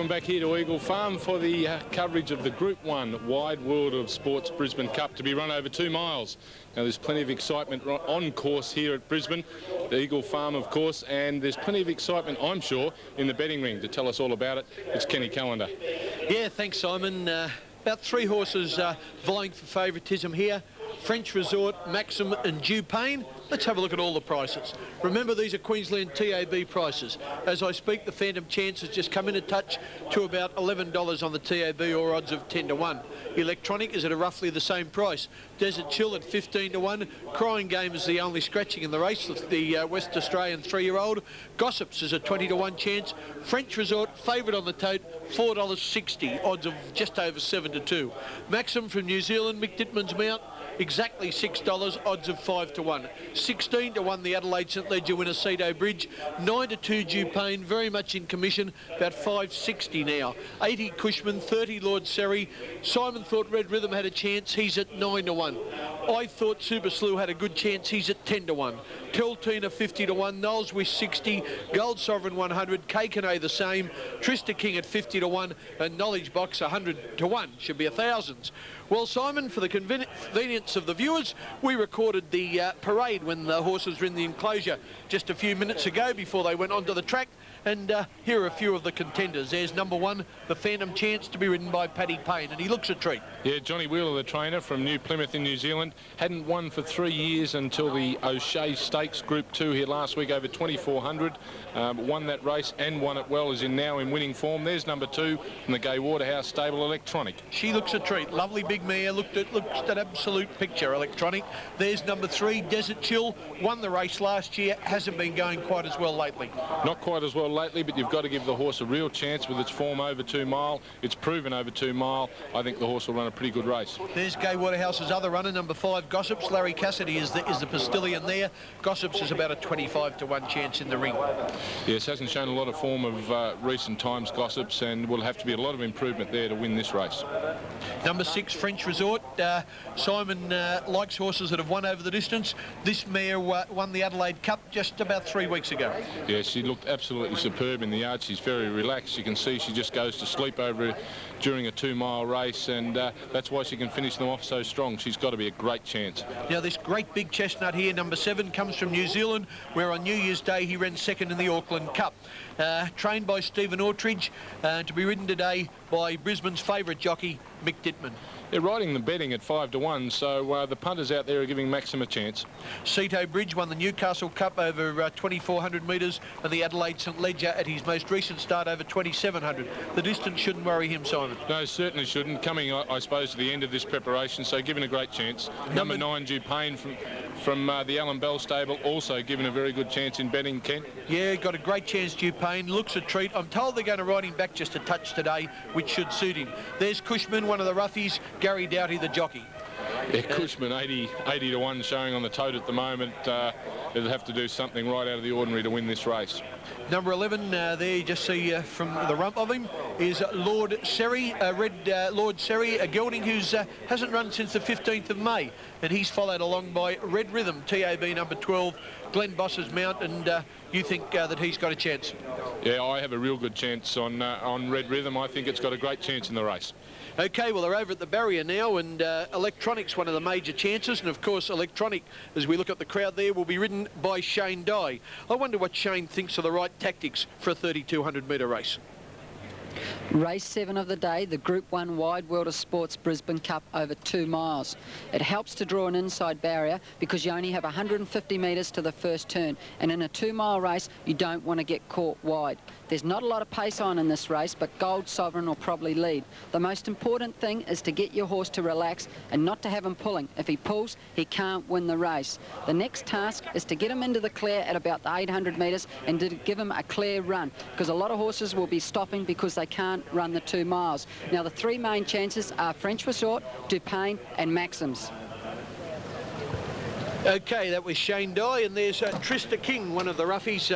Welcome back here to Eagle Farm for the coverage of the Group 1 Wide World of Sports Brisbane Cup to be run over 2 miles. Now, there's plenty of excitement on course here at Brisbane, the Eagle Farm, of course, and there's plenty of excitement, I'm sure, in the betting ring. To tell us all about it, it's Kenny Callender. Yeah, thanks, Simon. About 3 horses vying for favouritism here. French Resort, Maxim and Dupain. Let's have a look at all the prices. Remember, these are Queensland TAB prices. As I speak, the Phantom Chance has just come in a touch to about $11 on the TAB, or odds of 10 to 1. Electronic is at a roughly the same price. Desert Chill at 15 to 1. Crying Game is the only scratching in the race, the West Australian 3-year-old. Gossips is a 20 to 1 chance. French Resort, favourite on the tote, $4.60, odds of just over 7 to 2. Maxim from New Zealand, Mick Dittman's mount, exactly $6, odds of 5 to 1. 16 to 1, the Adelaide St Ledger winner, Cedo Bridge. 9 to 2, Dupain, very much in commission, about $5.60 now. 80, Cushman. 30, Lord Seri. Simon thought Red Rhythm had a chance, he's at 9 to 1. I thought Super Slew had a good chance, he's at 10 to 1. Tell Tina 50 to 1, Knowles Wish 60, Gold Sovereign 100, K-Kane the same, Trista King at 50 to 1, and Knowledge Box 100 to 1, should be a thousands. Well, Simon, for the convenience of the viewers, we recorded the parade when the horses were in the enclosure just a few minutes ago before they went onto the track. And here are a few of the contenders. There's number 1, the Phantom Chance, to be ridden by Paddy Payne, and he looks a treat. Yeah, Johnny Wheeler, the trainer from New Plymouth in New Zealand, hadn't won for 3 years until the O'Shea Stakes Group 2 here last week, over 2,400. Won that race and won it well, is now in winning form. There's number 2 from the Gay Waterhouse stable, Electronic. She looks a treat. Lovely big mare, looked at absolute picture, Electronic. There's number 3, Desert Chill, won the race last year, hasn't been going quite as well lately. Not quite as well lately, but you've got to give the horse a real chance with its form over 2 mile. It's proven over 2 mile. I think the horse will run a pretty good race. There's Gay Waterhouse's other runner, number 5, Gossips. Larry Cassidy is the postillion there. Gossips is about a 25 to 1 chance in the ring. Yes, hasn't shown a lot of form of recent times, Gossips, and will have to be a lot of improvement there to win this race. Number 6, French Resort. Simon likes horses that have won over the distance. This mare won the Adelaide Cup just about 3 weeks ago. Yeah, she looked absolutely superb in the yard. She's very relaxed. You can see she just goes to sleep over during a 2 mile race, and that's why she can finish them off so strong. She's got to be a great chance. Now, this great big chestnut here, number 7, comes from New Zealand, where on New Year's Day he ran second in the Auckland Cup. Trained by Stephen Autridge, to be ridden today by Brisbane's favourite jockey, Mick Dittman. They're riding the betting at 5 to 1, so the punters out there are giving Maxim a chance. Cedo Bridge won the Newcastle Cup over 2,400 metres, and the Adelaide St Ledger at his most recent start over 2,700. The distance shouldn't worry him, Simon. No, certainly shouldn't. Coming, I suppose, to the end of this preparation, so given a great chance. Number 9, Dupain from the Alan Bell stable, also given a very good chance in betting, Ken. Yeah, got a great chance, Dupain. Looks a treat. I'm told they're going to ride him back just a touch today, which should suit him. There's Cushman, one of the roughies. Gary Doughty, the jockey. Yeah, Cushman, 80 to 1 showing on the tote at the moment. They'll have to do something right out of the ordinary to win this race. Number 11, there you just see from the rump of him, is Lord Seri, Lord Seri, a gelding who's hasn't run since the 15th of May. And he's followed along by Red Rhythm, TAB number 12, Glenn Boss's mount, and you think that he's got a chance? Yeah, I have a real good chance on Red Rhythm. I think it's got a great chance in the race. Okay, well, they're over at the barrier now, and Electronic's one of the major chances, and of course Electronic, as we look at the crowd there, will be ridden by Shane Dye. I wonder what Shane thinks are the right tactics for a 3,200 metre race. Race 7 of the day, the Group 1 Wide World of Sports Brisbane Cup over 2 miles. It helps to draw an inside barrier because you only have 150 metres to the first turn, and in a 2 mile race you don't want to get caught wide. There's not a lot of pace on in this race, but Gold Sovereign will probably lead. The most important thing is to get your horse to relax and not to have him pulling. If he pulls, he can't win the race. The next task is to get him into the clear at about the 800 metres and to give him a clear run, because a lot of horses will be stopping because they can't run the 2 miles. Now, the 3 main chances are French Resort, Dupain and Maxims. Okay, that was Shane Dye, and there's Trista King, one of the roughies.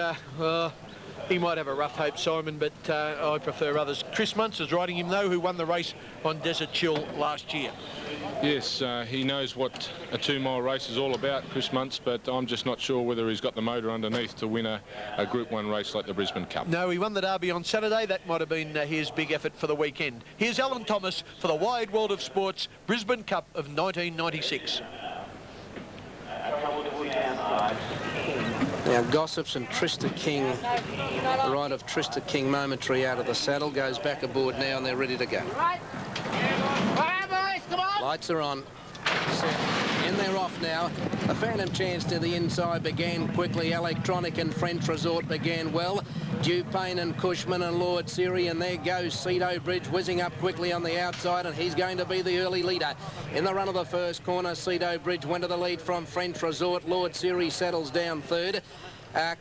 He might have a rough hope, Simon, but I prefer others. Chris Muntz is riding him, though, who won the race on Desert Chill last year. Yes, he knows what a 2-mile race is all about, Chris Muntz, but I'm just not sure whether he's got the motor underneath to win a Group 1 race like the Brisbane Cup. No, he won the Derby on Saturday. That might have been his big effort for the weekend. Here's Alan Thomas for the Wide World of Sports Brisbane Cup of 1996. Now Gossips and Trista King, the ride of Trista King momentary out of the saddle, goes back aboard now and they're ready to go. Lights are on. Set. And they're off now. The Phantom Chance to the inside began quickly. Electronic and French Resort began well. Dupain and Cushman and Lord Siri, and there goes Cedo Bridge whizzing up quickly on the outside, and he's going to be the early leader. In the run of the first corner, Cedo Bridge went to the lead from French Resort. Lord Siri settles down third.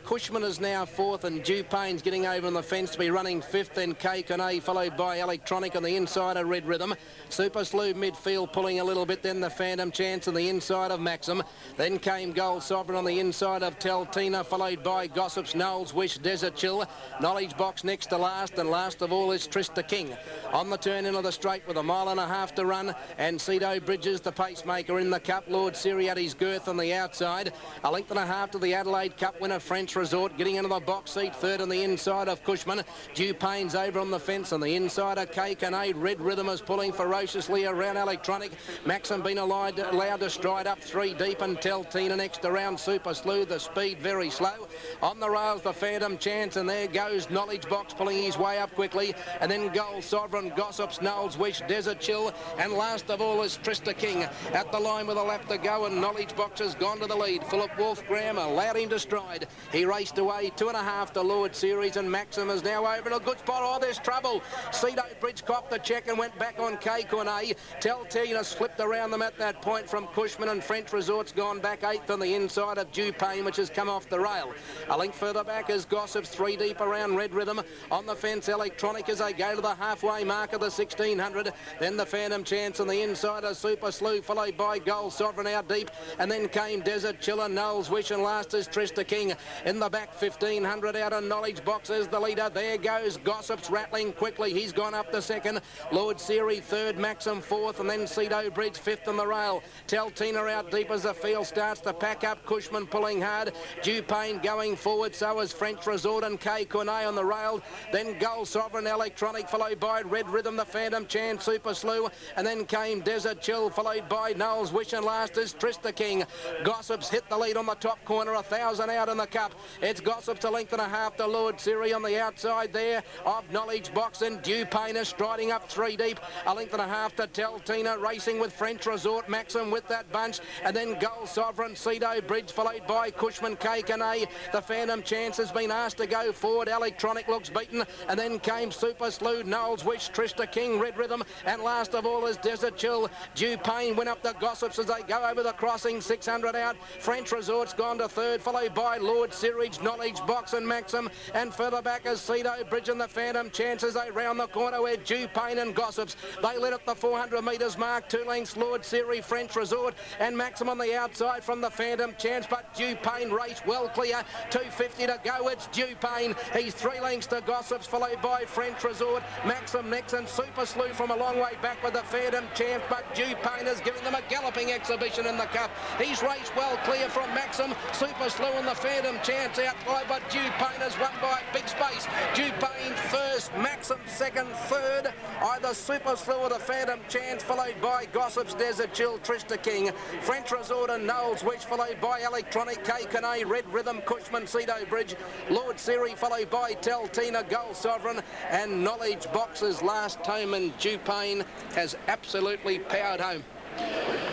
Cushman is now fourth, and Dupain's getting over on the fence to be running fifth, then K-Con-A followed by Electronic on the inside of Red Rhythm. Super Slew midfield pulling a little bit, then the Phantom Chance on the inside of Maxim. Then came Gold Sovereign on the inside of Teltina, followed by Gossips, Knowles Wish, Desert Chill. Knowledge Box next to last, and last of all is Trista King. On the turn into the straight with 1.5 miles to run, and Cedo Bridges, the pacemaker in the cup. Lord Siri at his girth on the outside. 1.5 lengths to the Adelaide Cup winner French Resort, getting into the box seat third on the inside of Cushman. Dupain's over on the fence on the inside of K-Con-A. Red Rhythm is pulling ferociously around Electronic. Maxim been allowed to stride up 3 deep, and Teltina next around Super Slew. The speed very slow. On the rails the Phantom Chance, and there goes Knowledge Box pulling his way up quickly, and then Gold Sovereign, Gossips, Knowles Wish, Desert Chill, and last of all is Trista King at the line with a lap to go, and Knowledge Box has gone to the lead. Philip Wolfgram allowed him to stride. He raced away 2.5 to Lord Series, and Maxim is now over in a good spot. Oh, there's trouble. Cedo Bridge copped the check and went back on K-Con-A. Teltina slipped around them at that point from Cushman, and French Resort's gone back 8th on the inside of Dupain, which has come off the rail. A length further back is Gossips, 3 deep around Red Rhythm. On the fence, Electronic as they go to the halfway mark of the 1600. Then the Phantom Chance on the inside of Super Slew, followed by Gold Sovereign out deep, and then came Desert Chiller, Knowles Wish, and last is Trista King. In the back, 1500 out of Knowledge Box is the leader. There goes Gossips rattling quickly. He's gone up to second. Lord Siri third, Maxim fourth, and then Cedo Bridge fifth on the rail. Teltina out deep as the field starts to pack up. Cushman pulling hard. Dupain going forward. So is French Resort and K-Con-A on the rail. Then Gold Sovereign, Electronic, followed by Red Rhythm, the Phantom Chance, Super Slew, and then came Desert Chill, followed by Knowles Wish, and last is Trista King. Gossips hit the lead on the top corner, 1,000 out in the cup. It's Gossips 1.5 lengths to Lord Siri on the outside there of Knowledge Box, and Dupain is striding up 3 deep. 1.5 lengths to Teltina, racing with French Resort, Maxim with that bunch, and then Gold Sovereign, Cedo Bridge, followed by Cushman, K-Con-A. The Phantom Chance has been asked to go forward. Electronic looks beaten, and then came Super Slew, Knowles Wish, Trista King, Red Rhythm, and last of all is Desert Chill. Dupain went up the Gossips as they go over the crossing, 600 out. French Resort's gone to third, followed by Lord Sirridge, Knowledge Box and Maxim, and further back is Cedo Bridge and the Phantom Chance as they round the corner where Dupain and Gossips. They led at the 400 metres mark, 2 lengths Lord Siri, French Resort, and Maxim on the outside from the Phantom Chance, but Dupain raced well clear. 250 to go, it's Dupain. He's 3 lengths to Gossips, followed by French Resort, Maxim next, and Super Slew from a long way back with the Phantom Chance, but Dupain is giving them a galloping exhibition in the cup. He's raced well clear from Maxim, Super Slew and the Phantom Chance out wide, but Dupain has won by a big space. Dupain first, Maxim second, third, either Super Slew or the Phantom Chance, followed by Gossips, Desert Chill, Trista King, French Resort and Knowles Wish, followed by Electronic, K-Con-A, Red Rhythm, Cushman, Cedo Bridge, Lord Siri, followed by Teltina, Gold Sovereign, and Knowledge Box's last home, and Dupain has absolutely powered home.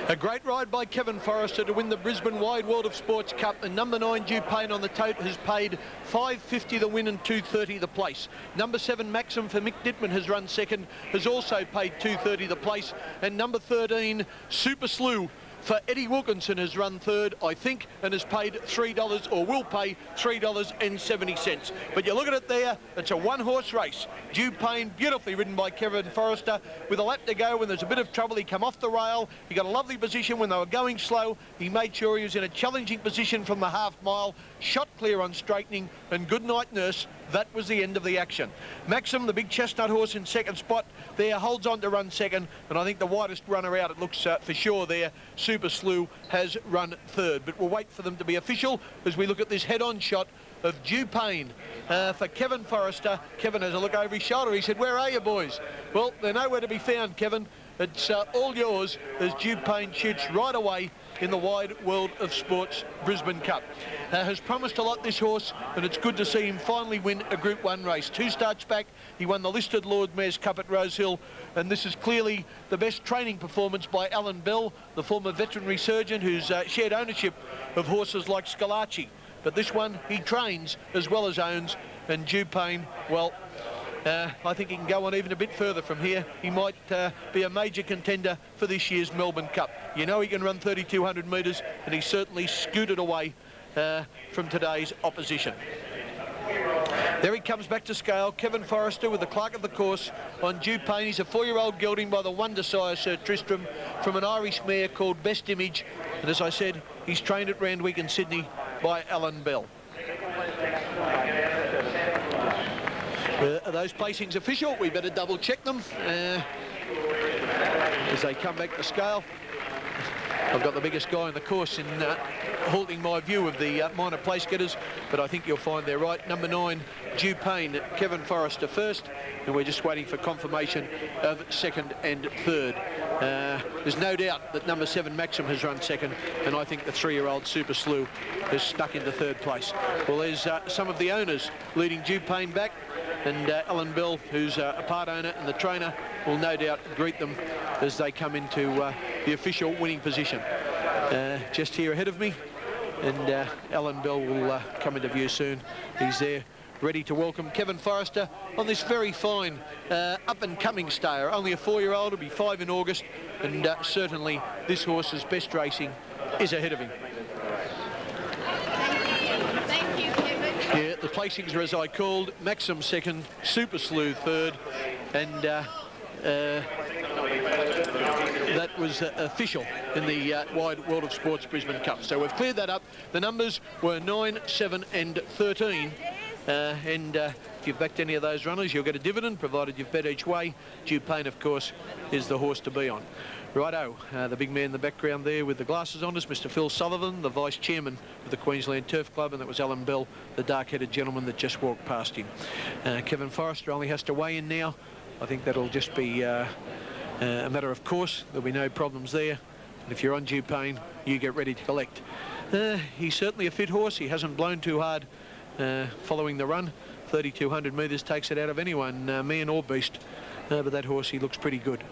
A great ride by Kevin Forrester to win the Brisbane Wide World of Sports Cup, and number 9 Dupain on the tote has paid $5.50 the win and $2.30 the place. Number 7 Maxim for Mick Dittman has run second, has also paid $2.30 the place, and number 13 Super Slew for Eddie Wilkinson, has run third, I think, and has paid $3 or will pay $3.70. But you look at it there, it's a one-horse race. Dew Pain, beautifully ridden by Kevin Forrester. With a lap to go, when there's a bit of trouble, he come off the rail. He got a lovely position when they were going slow. He made sure he was in a challenging position from the half mile, shot clear on straightening, and good night, nurse. That was the end of the action. Maxim, the big chestnut horse in second spot there, holds on to run second, and I think the widest runner out, it looks for sure there, Super Slew, has run third. But we'll wait for them to be official as we look at this head-on shot of Dew Pain for Kevin Forrester. Kevin has a look over his shoulder. He said, "Where are you, boys?" Well, they're nowhere to be found, Kevin. It's all yours as Dew Pain shoots right away in the Wide World of Sports Brisbane Cup. Has promised a lot, this horse, and it's good to see him finally win a Group 1 race. 2 starts back, he won the listed Lord Mayor's Cup at Rosehill, and this is clearly the best training performance by Alan Bell, the former veterinary surgeon who's shared ownership of horses like Scalacci. But this one, he trains as well as owns, and Dew Pain, well, I think he can go on even a bit further from here. He might be a major contender for this year's Melbourne Cup. You know he can run 3,200 metres, and he certainly scooted away from today's opposition. There he comes back to scale. Kevin Forrester with the clerk of the course on Dew Pain. He's a 4-year-old gelding by the Wonder Sire, Sir Tristram, from an Irish mare called Best Image. And as I said, he's trained at Randwick in Sydney by Alan Bell. Are those placings official? We better double check them as they come back to scale. I've got the biggest guy in the course in halting my view of the minor place getters, but I think you'll find they're right. Number 9, Dew Pain, Kevin Forrester first, and we're just waiting for confirmation of second and third. There's no doubt that number 7, Maxim, has run second, and I think the 3-year-old Super Slew has stuck into third place. Well, there's some of the owners leading Dew Pain back, and Alan Bell, who's a part owner and the trainer, will no doubt greet them as they come into the official winning position. Just here ahead of me, and Alan Bell will come into view soon. He's there ready to welcome Kevin Forrester on this very fine up-and-coming stayer. Only a 4-year-old, will be 5 in August, and certainly this horse's best racing is ahead of him. Thank you, Kevin. Yeah, the placings are as I called. Maxim second, Super Slew third, and that was official in the Wide World of Sports Brisbane Cup. So we've cleared that up. The numbers were 9, 7 and 13. If you've backed any of those runners, you'll get a dividend, provided you've bet each way. Dew Pain, of course, is the horse to be on. Righto, the big man in the background there with the glasses on us, Mr. Phil Sullivan, the vice chairman of the Queensland Turf Club, and that was Alan Bell, the dark-headed gentleman that just walked past him. Kevin Forrester only has to weigh in now. I think that'll just be a matter of course. There'll be no problems there. And if you're on Dew Pain, you get ready to collect. He's certainly a fit horse. He hasn't blown too hard following the run. 3,200 metres takes it out of anyone, man or beast. But that horse, he looks pretty good.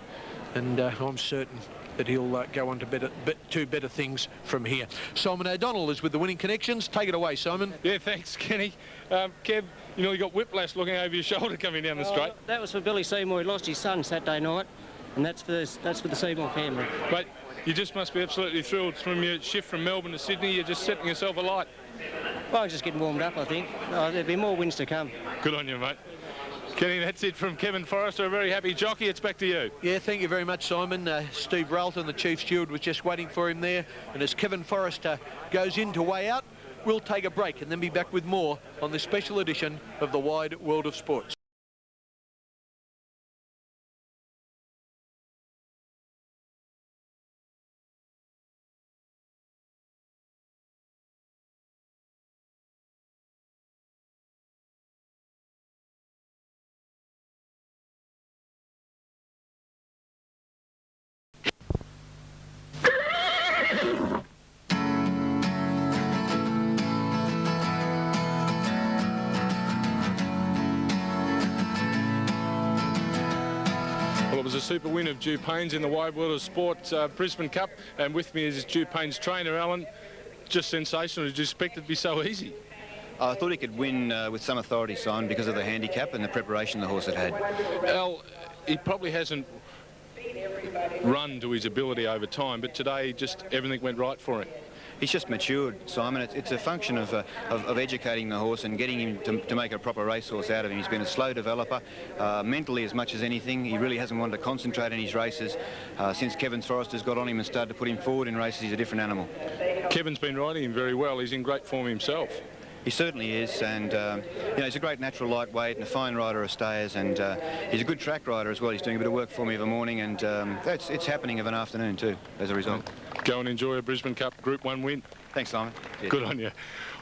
And I'm certain that he'll go on to better things from here. Simon O'Donnell is with the Winning Connections. Take it away, Simon. Yeah, thanks, Kenny. Kev, you know, you got whiplash looking over your shoulder coming down the straight. That was for Billy Seymour. He lost his son Saturday night, and that's for the Seymour family. But you just must be absolutely thrilled from your shift from Melbourne to Sydney. You're just setting yourself alight. Well, I was just getting warmed up, I think. There'll be more wins to come. Good on you, mate. Kenny, that's it from Kevin Forrester. A very happy jockey. It's back to you. Yeah, thank you very much, Simon. Steve Railton, the chief steward, was just waiting for him there. And as Kevin Forrester goes in to weigh out, we'll take a break and then be back with more on this special edition of the Wide World of Sports. Well, it was a super win of Dew Pain's in the Wide World of Sport Brisbane Cup, and with me is Dew Pain's trainer, Alan. Just sensational. Did you expect it to be so easy? I thought he could win with some authority, Simon, because of the handicap and the preparation the horse had had. Al, he probably hasn't run to his ability over time, but today just everything went right for him. He's just matured, Simon. It's a function of educating the horse and getting him to make a proper racehorse out of him. He's been a slow developer, mentally as much as anything. He really hasn't wanted to concentrate in his races. Since Kevin Forrester's got on him and started to put him forward in races, he's a different animal. Kevin's been riding him very well. He's in great form himself. He certainly is, and you know, he's a great natural lightweight and a fine rider of stayers, and he's a good track rider as well. He's doing a bit of work for me of a morning, and it's happening of an afternoon too, as a result. Go and enjoy a Brisbane Cup Group 1 win. Thanks, Simon. Cheers. Good on you.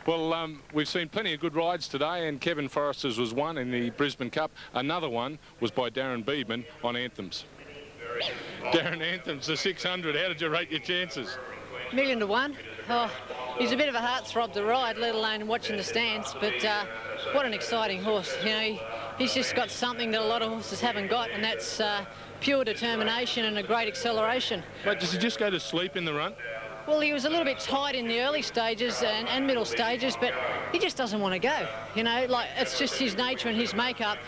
Well, we've seen plenty of good rides today, and Kevin Forrester's was one in the Brisbane Cup. Another one was by Darren Beedman on Anthems. Darren, Anthems, the 600. How did you rate your chances? 1,000,000 to 1. Oh, he's a bit of a heartthrob to ride, let alone watching the stands, but what an exciting horse. You know, he's just got something that a lot of horses haven't got, and that's pure determination and a great acceleration. But does he just go to sleep in the run? Well, he was a little bit tight in the early stages and middle stages, but he just doesn't want to go. You know, like, it's just his nature and his makeup.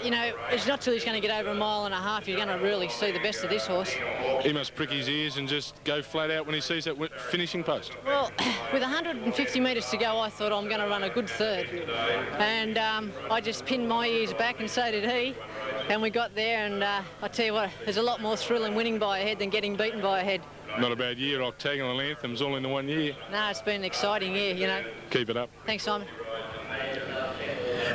You know, it's not till he's going to get over 1.5 miles you're going to really see the best of this horse. He must prick his ears and just go flat out when he sees that finishing post. Well, with 150 metres to go, I thought I'm going to run a good third. And I just pinned my ears back, and so did he. And we got there, and I tell you what, there's a lot more thrill in winning by a head than getting beaten by a head. Not a bad year, octagonal anthems, all in the 1 year. No, it's been an exciting year, you know. Keep it up. Thanks, Simon.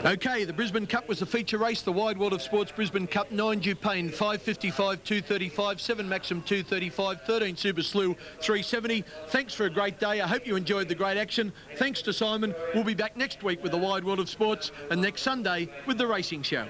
Okay, the Brisbane Cup was a feature race. The Wide World of Sports Brisbane Cup, 9 Dupain, 5.55, 2.35, 7 Maxim, 2.35, 13 Super Slew, 3.70. Thanks for a great day. I hope you enjoyed the great action. Thanks to Simon. We'll be back next week with the Wide World of Sports, and next Sunday with the Racing Show.